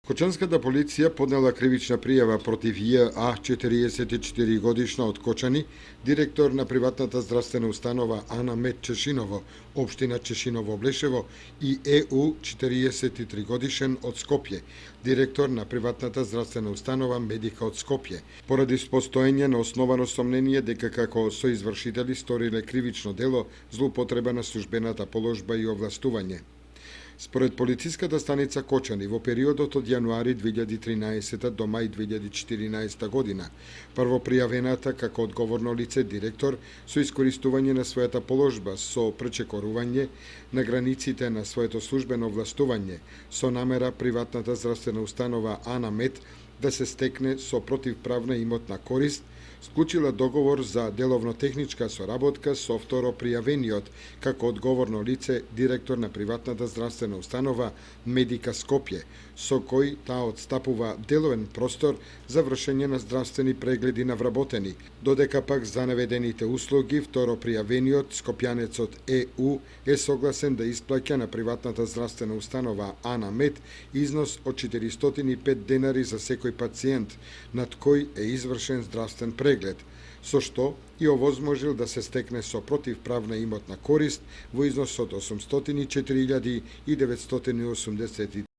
Кочанската полиција поднела кривична пријава против Ј.А. 44 годишна од Кочани, директор на приватната здравствена установа Ана Мет Чешиново, општина Чешиново-Блешево, и Е.У. 43 годишен од Скопје, директор на приватната здравствена установа Медика од Скопје, поради постоење на основано сомнение дека како соизвршители сториле кривично дело злоупотреба на службената положба и овластување. Според полициската станица Кочани, во периодот од јануари 2013 до мај 2014 година, првопријавената како одговорно лице директор со искористување на својата положба со пречекорување на границите на своето службено овластување, со намера приватната здравствена установа Ана Мет да се стекне со противправна имотна корист, склучила договор за деловно-техничка соработка со второ пријавениот како одговорно лице директор на приватната здравствена установа Медика Скопје, со кој таа отстапува деловен простор за вршење на здравствени прегледи на вработени, додека пак за наведените услуги второ пријавениот скопјанецот Е.У. е согласен да исплаќа на приватната здравствена установа Ана Мет износ од 405 денари за секој пациент над кој е извршен здравствен преглед, со што и овозможил да се стекне со противправна имотна корист во износ од 804.983